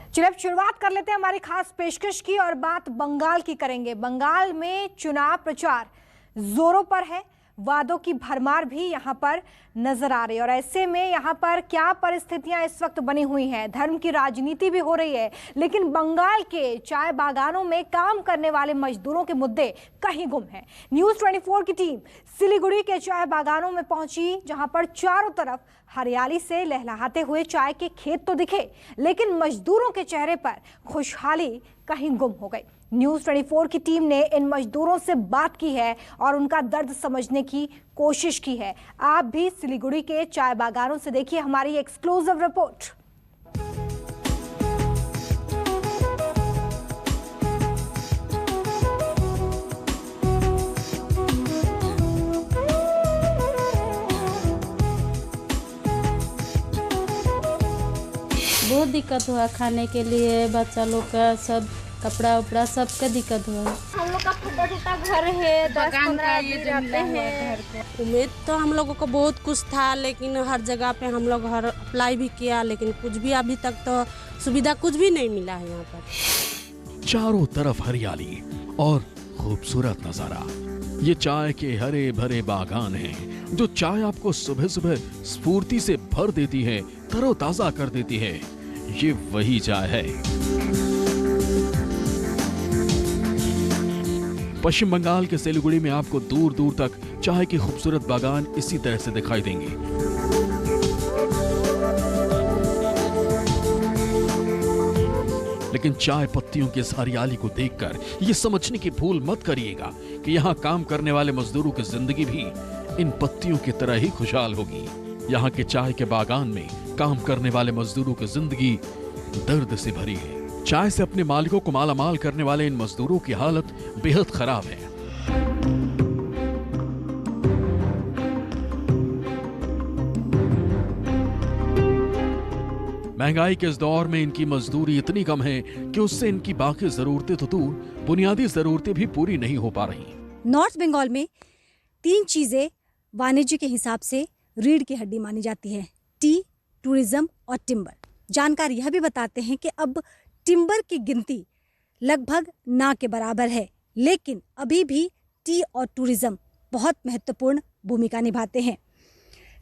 चलिए अब शुरुआत कर लेते हैं हमारी खास पेशकश की और बात बंगाल की करेंगे। बंगाल में चुनाव प्रचार जोरों पर है, वादों की भरमार भी यहां पर नजर आ रही है और ऐसे में यहां पर क्या परिस्थितियां इस वक्त बनी हुई हैं। धर्म की राजनीति भी हो रही है, लेकिन बंगाल के चाय बागानों में काम करने वाले मजदूरों के मुद्दे कहीं गुम हैं। न्यूज़ 24 की टीम सिलीगुड़ी के चाय बागानों में पहुंची, जहां पर चारों तरफ हरियाली से लहलहाते हुए चाय के खेत तो दिखे, लेकिन मजदूरों के चेहरे पर खुशहाली कहीं गुम हो गई। न्यूज़ 24 की टीम ने इन मजदूरों से बात की है और उनका दर्द समझने की कोशिश की है। आप भी सिलीगुड़ी के चाय बागानों से देखिए हमारी एक्सक्लूसिव रिपोर्ट। बहुत दिक्कत हुआ खाने के लिए, बच्चा लोग का सब कपड़ा उपड़ा सबका दिक्कत हुआ। हम लोग का फटा टूटा घर है, 10-15 आदमी रहते हैं। उम्मीद तो हम लोगों को बहुत कुछ था, लेकिन हर जगह पे हम लोग हर अप्लाई भी किया, लेकिन कुछ भी अभी तक तो सुविधा कुछ भी नहीं मिला है यहाँ पर। चारों तरफ हरियाली और खूबसूरत नजारा। ये चाय के हरे भरे बागान हैं, जो चाय आपको सुबह सुबह स्फूर्ति से भर देती है, तरोताजा कर देती है। ये वही चाय है। पश्चिम बंगाल के सिलीगुड़ी में आपको दूर दूर तक चाय के खूबसूरत बागान इसी तरह से दिखाई देंगे। लेकिन चाय पत्तियों की इस हरियाली को देखकर ये समझने की भूल मत करिएगा कि यहाँ काम करने वाले मजदूरों की जिंदगी भी इन पत्तियों की तरह ही खुशहाल होगी। यहाँ के चाय के बागान में काम करने वाले मजदूरों की जिंदगी दर्द से भरी है। चाय से अपने मालिकों को मालामाल करने वाले इन मजदूरों की हालत बेहद खराब है। महंगाई के इस दौर में इनकी मजदूरी इतनी कम है कि उससे इनकी बाकी जरूरतें तो दूर, बुनियादी जरूरतें भी पूरी नहीं हो पा रही। नॉर्थ बंगाल में 3 चीजें वाणिज्य के हिसाब से रीढ़ की हड्डी मानी जाती है: टी, टूरिज्म और टिम्बर। जानकार यह भी बताते हैं कि अब टिम्बर की गिनती लगभग ना के बराबर है, लेकिन अभी भी टी और टूरिज्म बहुत महत्वपूर्ण भूमिका निभाते हैं।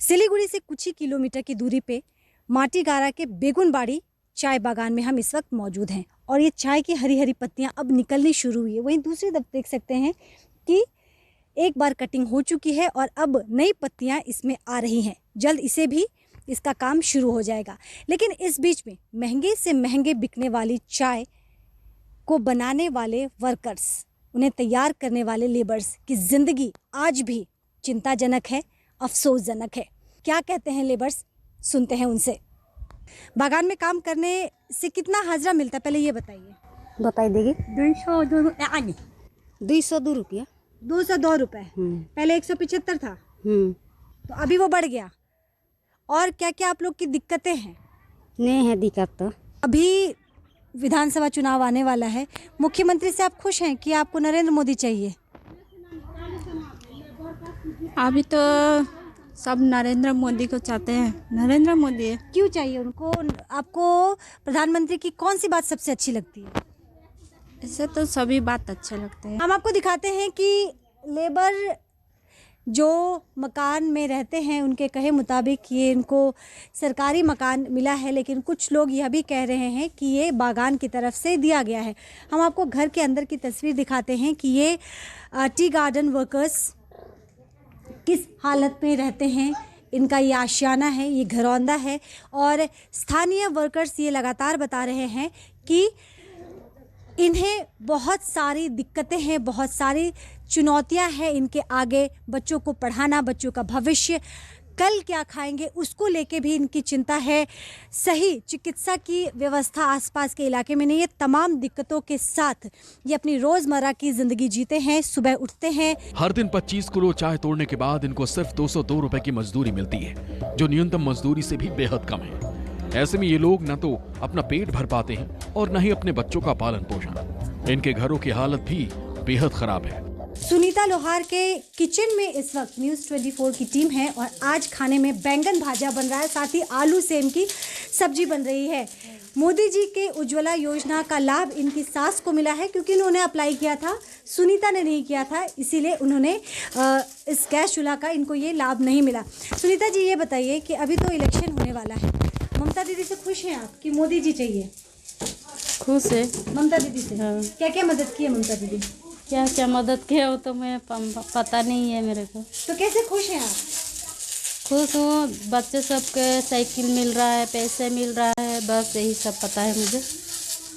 सिलीगुड़ी से कुछ ही किलोमीटर की दूरी पे माटीगारा के बेगुनबाड़ी चाय बागान में हम इस वक्त मौजूद हैं और ये चाय की हरी हरी पत्तियां अब निकलनी शुरू हुई है। वहीं दूसरी तरफ देख सकते हैं कि एक बार कटिंग हो चुकी है और अब नई पत्तियां इसमें आ रही हैं। जल्द इसे भी इसका काम शुरू हो जाएगा। लेकिन इस बीच में महंगे से महंगे बिकने वाली चाय को बनाने वाले वर्कर्स, उन्हें तैयार करने वाले लेबर्स की ज़िंदगी आज भी चिंताजनक है, अफसोसजनक है। क्या कहते हैं लेबर्स, सुनते हैं उनसे। बागान में काम करने से कितना हाजिरा मिलता है, पहले ये बताइए। बताई देगी। 202 रुपया। 202 रुपये। पहले 175 था, तो अभी वो बढ़ गया। और क्या क्या आप लोग की दिक्कतें हैं? नहीं है दिक्कत तो। अभी विधानसभा चुनाव आने वाला है, मुख्यमंत्री से आप खुश हैं कि आपको नरेंद्र मोदी चाहिए? अभी तो सब नरेंद्र मोदी को चाहते हैं। नरेंद्र मोदी क्यों चाहिए उनको? आपको प्रधानमंत्री की कौन सी बात सबसे अच्छी लगती है? ऐसे तो सभी बात अच्छे लगते हैं। हम आपको दिखाते हैं कि लेबर जो मकान में रहते हैं, उनके कहे मुताबिक ये इनको सरकारी मकान मिला है, लेकिन कुछ लोग यह भी कह रहे हैं कि ये बागान की तरफ से दिया गया है। हम आपको घर के अंदर की तस्वीर दिखाते हैं कि ये टी गार्डन वर्कर्स किस हालत में रहते हैं। इनका ये आशियाना है, ये घरौंदा है और स्थानीय वर्कर्स ये लगातार बता रहे हैं कि इन्हें बहुत सारी दिक्कतें हैं, बहुत सारी चुनौतियां हैं इनके आगे। बच्चों को पढ़ाना, बच्चों का भविष्य, कल क्या खाएंगे उसको लेके भी इनकी चिंता है। सही चिकित्सा की व्यवस्था आसपास के इलाके में नहीं है। तमाम दिक्कतों के साथ ये अपनी रोज़मर्रा की ज़िंदगी जीते हैं। सुबह उठते हैं, हर दिन 25 किलो चाय तोड़ने के बाद इनको सिर्फ 202 रुपए की मजदूरी मिलती है, जो न्यूनतम मजदूरी से भी बेहद कम है। ऐसे में ये लोग न तो अपना पेट भर पाते हैं और न ही अपने बच्चों का पालन पोषण। इनके घरों की हालत भी बेहद खराब है। सुनीता लोहार के किचन में इस वक्त न्यूज़ 24 की टीम है और आज खाने में बैंगन भाजा बन रहा है, साथ ही आलू सेम की सब्जी बन रही है। मोदी जी के उज्ज्वला योजना का लाभ इनकी सास को मिला है क्योंकि उन्होंने अप्लाई किया था, सुनीता ने नहीं किया था, इसीलिए उन्होंने इस गैस चूल्हा का इनको ये लाभ नहीं मिला। सुनीता जी, ये बताइए कि अभी तो इलेक्शन होने वाला है, ममता दीदी से खुश हैं आप कि मोदी जी चाहिए? खुश है। ममता दीदी से क्या क्या मदद की है ममता दीदी? क्या क्या मदद किया वो तो मैं पता नहीं है मेरे को। तो कैसे खुश हैं आप? खुश हूँ, बच्चे सबके साइकिल मिल रहा है, पैसे मिल रहा है, बस यही सब पता है मुझे।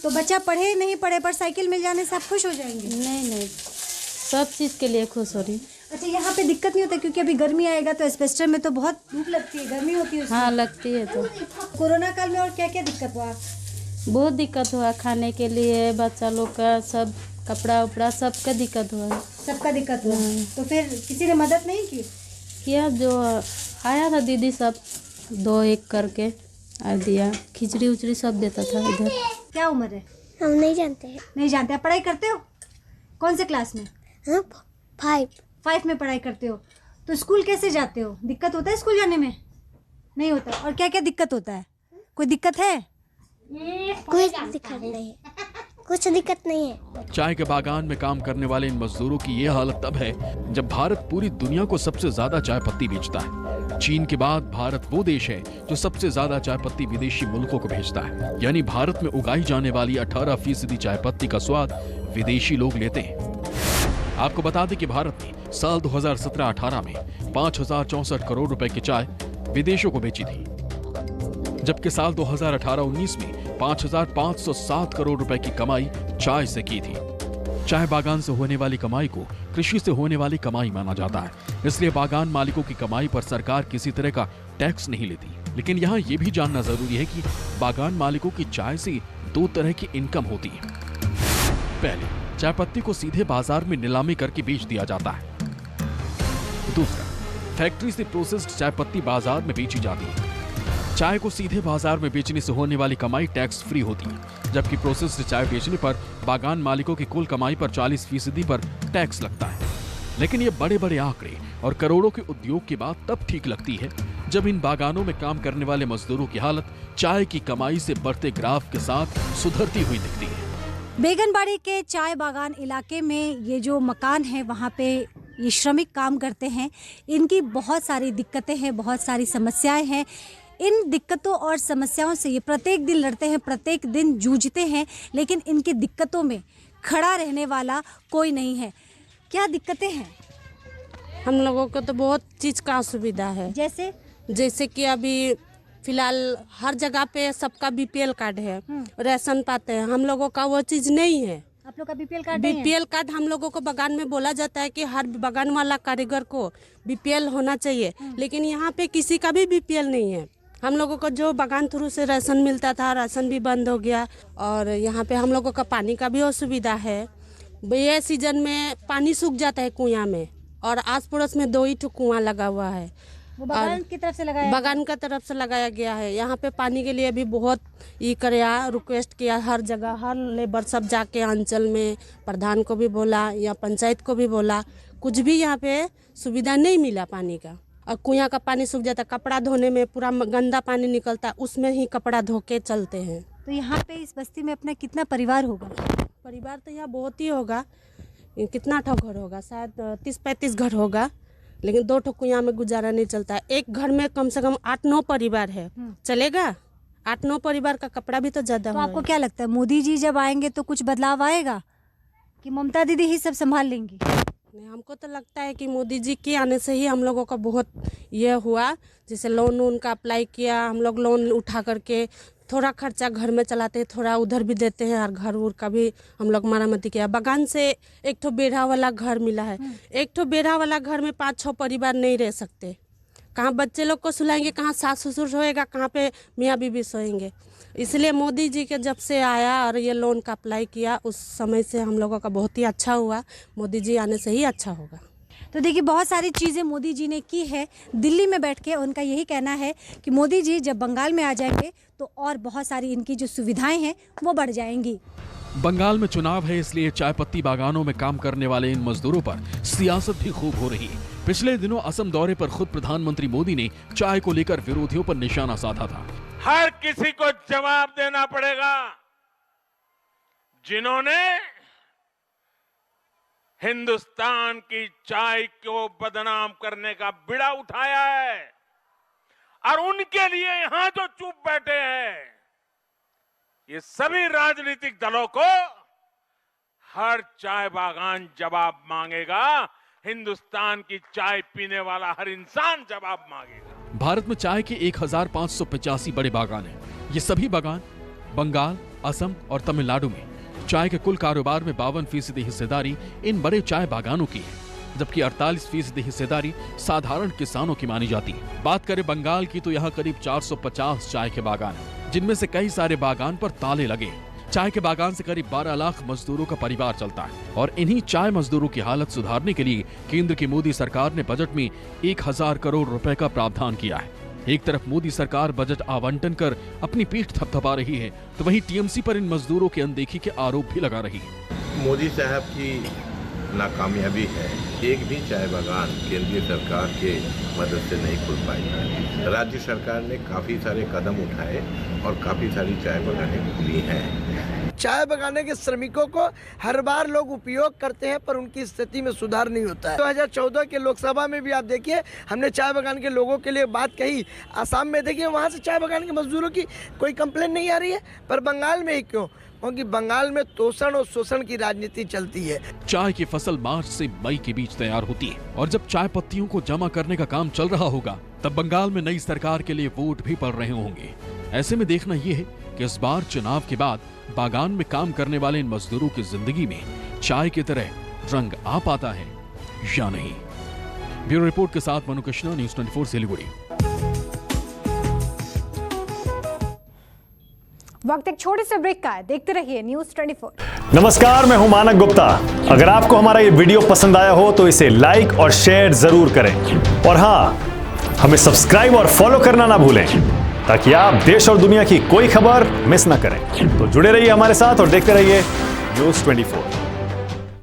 तो बच्चा पढ़े नहीं पढ़े पर साइकिल मिल जाने से आप खुश हो जाएंगे? नहीं, सब चीज़ के लिए खुश हो रही। अच्छा, यहाँ पे दिक्कत नहीं होता क्योंकि अभी गर्मी आएगा तो एस्बेस्टर में तो बहुत धूप लगती है, गर्मी होती है उसमें। हाँ, लगती है। तो कोरोना काल में और क्या क्या दिक्कत हुआ? बहुत दिक्कत हुआ, खाने के लिए बच्चा लोग का सब कपड़ा उपड़ा सबका दिक्कत हुआ है। सबका दिक्कत हुआ। तो फिर किसी ने मदद नहीं की? किया, जो आया था दीदी सब 2-1 करके आ दिया, खिचड़ी उचड़ी सब देता था इधर। क्या उम्र है? हम नहीं जानते हैं। नहीं जानते। आप पढ़ाई करते हो? कौन से क्लास में? हाँ, 5 में पढ़ाई करते हो। तो स्कूल कैसे जाते हो? दिक्कत होता है स्कूल जाने में? नहीं होता। और क्या क्या दिक्कत होता है? कोई दिक्कत है? कोई दिक्कत नहीं है, कुछ दिक्कत नहीं है। चाय के बागान में काम करने वाले इन मजदूरों की ये हालत तब है जब भारत पूरी दुनिया को सबसे ज्यादा चाय पत्ती बेचता है। चीन के बाद भारत वो देश है जो सबसे ज्यादा चाय पत्ती विदेशी मुल्कों को भेजता है। यानी भारत में उगाई जाने वाली 18% चाय पत्ती का स्वाद विदेशी लोग लेते हैं। आपको बता दें कि भारत ने साल 2017-18 में 5064 करोड़ रुपए की चाय विदेशों को बेची थी, जबकि साल 2018-19 में 5507 करोड़ रुपए की कमाई चाय से की थी। चाय बागान से होने वाली कमाई को कृषि से होने वाली कमाई माना जाता है, इसलिए बागान मालिकों की कमाई पर सरकार किसी तरह का टैक्स नहीं लेती। लेकिन यहाँ ये भी जानना जरूरी है कि बागान मालिकों की चाय से 2 तरह की इनकम होती है। पहले, चाय पत्ती को सीधे बाजार में नीलामी करके बेच दिया जाता है। दूसरा, फैक्ट्री से प्रोसेस्ड चाय पत्ती बाजार में बेची जाती है। चाय को सीधे बाजार में बेचने से होने वाली कमाई टैक्स फ्री होती है, जबकि प्रोसेस्ड चाय बेचने पर बागान मालिकों की कुल कमाई पर 40% पर टैक्स लगता है। लेकिन ये बड़े बड़े आंकड़े और करोड़ों के उद्योग की बात तब ठीक लगती है जब इन बागानों में काम करने वाले मजदूरों की हालत चाय की कमाई से बढ़ते ग्राफ के साथ सुधरती हुई दिखती है। बेगनबाड़ी के चाय बागान इलाके में ये जो मकान है वहाँ पे ये श्रमिक काम करते हैं। इनकी बहुत सारी दिक्कतें हैं, बहुत सारी समस्याएं हैं। इन दिक्कतों और समस्याओं से ये प्रत्येक दिन लड़ते हैं, प्रत्येक दिन जूझते हैं, लेकिन इनकी दिक्कतों में खड़ा रहने वाला कोई नहीं है। क्या दिक्कतें हैं? हम लोगों को तो बहुत चीज़ का असुविधा है। जैसे कि अभी फिलहाल हर जगह पे सबका बीपीएल कार्ड है, राशन पाते हैं, हम लोगों का वो चीज़ नहीं है। आप लोग का बीपीएल कार्ड? बीपीएल कार्ड हम लोगों को बागान में बोला जाता है कि हर बागान वाला कारीगर को बीपीएल होना चाहिए, लेकिन यहाँ पे किसी का भी बीपीएल नहीं है। हम लोगों को जो बागान थ्रू से राशन मिलता था, राशन भी बंद हो गया। और यहाँ पे हम लोगों का पानी का भी असुविधा है। ये सीजन में पानी सूख जाता है कुआं में, और आस पड़ोस में 2 ही कुआं लगा हुआ है। वो बागान की तरफ से लगाया? बागान का तरफ से लगाया गया है। यहाँ पे पानी के लिए भी बहुत ये किया, रिक्वेस्ट किया, हर जगह हर लेबर सब जाके अंचल में प्रधान को भी बोला या पंचायत को भी बोला, कुछ भी यहाँ पे सुविधा नहीं मिला पानी का। और कुआं का पानी सूख जाता, कपड़ा धोने में पूरा गंदा पानी निकलता, उसमें ही कपड़ा धो के चलते हैं। तो यहाँ पे इस बस्ती में अपना कितना परिवार होगा? परिवार तो यहाँ बहुत ही होगा। कितना ठो घर होगा? शायद 30-35 घर होगा, लेकिन 2 ठो कुआं में गुजारा नहीं चलता। एक घर में कम से कम 8-9 परिवार है, चलेगा? 8-9 परिवार का कपड़ा भी तो ज़्यादा। तो आपको क्या लगता है मोदी जी जब आएंगे तो कुछ बदलाव आएगा कि ममता दीदी ही सब संभाल लेंगी? हमको तो लगता है कि मोदी जी के आने से ही हम लोगों का बहुत ये हुआ। जैसे लोन का अप्लाई किया, हम लोग लोन उठा करके थोड़ा खर्चा घर में चलाते हैं, थोड़ा उधर भी देते हैं, और घर उर का भी हम लोग मरम्मती किया। बागान से एक ठो बेढ़ा वाला घर मिला है। एक ठो बेढ़ा वाला घर में 5-6 परिवार नहीं रह सकते। कहाँ बच्चे लोग को सुलाएंगे, कहाँ सास ससुर सोएगा, कहाँ पे मियाँ बीबी सोएंगे। इसलिए मोदी जी के जब से आया और ये लोन का अप्लाई किया, उस समय से हम लोगों का बहुत ही अच्छा हुआ। मोदी जी आने से ही अच्छा होगा। तो देखिए, बहुत सारी चीज़ें मोदी जी ने की है। दिल्ली में बैठ के उनका यही कहना है कि मोदी जी जब बंगाल में आ जाएंगे तो और बहुत सारी इनकी जो सुविधाएं हैं वो बढ़ जाएंगी। बंगाल में चुनाव है, इसलिए चाय पत्ती बागानों में काम करने वाले इन मजदूरों पर सियासत भी खूब हो रही है। पिछले दिनों असम दौरे पर खुद प्रधानमंत्री मोदी ने चाय को लेकर विरोधियों पर निशाना साधा था। हर किसी को जवाब देना पड़ेगा जिन्होंने हिंदुस्तान की चाय को बदनाम करने का बीड़ा उठाया है, और उनके लिए यहां जो चुप बैठे हैं, ये सभी राजनीतिक दलों को हर चाय बागान जवाब मांगेगा। हिंदुस्तान की चाय पीने वाला हर इंसान जवाब मांगेगा। भारत में चाय के 1585 बड़े बागान हैं। ये सभी बागान बंगाल, असम और तमिलनाडु में चाय के कुल कारोबार में 52% हिस्सेदारी इन बड़े चाय बागानों की है, जबकि 48% हिस्सेदारी साधारण किसानों की मानी जाती है। बात करें बंगाल की तो यहाँ करीब 450 चाय के बागान हैं, जिनमें से कई सारे बागान पर ताले लगे हैं। चाय के बागान से करीब 12 लाख मजदूरों का परिवार चलता है, और इन्हीं चाय मजदूरों की हालत सुधारने के लिए केंद्र की मोदी सरकार ने बजट में 1000 करोड़ रुपए का प्रावधान किया है। एक तरफ मोदी सरकार बजट आवंटन कर अपनी पीठ थपथपा रही है, तो वहीं टीएमसी पर इन मजदूरों की अनदेखी के आरोप भी लगा रही है। मोदी साहब की नाकामयाबी है, एक भी चाय बागान केंद्रीय सरकार के मदद से नहीं खुल पाई है। राज्य सरकार ने काफ़ी सारे कदम उठाए और काफ़ी सारी चाय बागानें खुली हैं। चाय बगाने के श्रमिकों को हर बार लोग उपयोग करते हैं, पर उनकी स्थिति में सुधार नहीं होता है। 2014 के लोकसभा में भी आप देखिए, हमने चाय बगान के लोगों के लिए बात कही। आसाम में देखिए, वहाँ से चाय बगान के मजदूरों की कोई कंप्लेन नहीं आ रही है, पर बंगाल में ही क्यों? क्योंकि बंगाल में तोषण और शोषण की राजनीति चलती है। चाय की फसल मार्च से मई के बीच तैयार होती है, और जब चाय पत्तियों को जमा करने का काम चल रहा होगा, तब बंगाल में नई सरकार के लिए वोट भी पड़ रहे होंगे। ऐसे में देखना यह है कि इस बार चुनाव के बाद बागान में काम करने वाले इन मजदूरों की जिंदगी में चाय की तरह रंग आ पाता है या नहीं। ब्यूरो रिपोर्ट के साथ मनु कृष्णा, न्यूज़ 24 सिलीगुड़ी। वक्त एक छोटे से ब्रेक का है, देखते रहिए न्यूज़ 24। नमस्कार, मैं हूं मानक गुप्ता। अगर आपको हमारा ये वीडियो पसंद आया हो तो इसे लाइक और शेयर जरूर करें, और हाँ, हमें सब्सक्राइब और फॉलो करना ना भूलें, ताकि आप देश और दुनिया की कोई खबर मिस ना करें। तो जुड़े रहिए हमारे साथ और देखते रहिए न्यूज़ 24।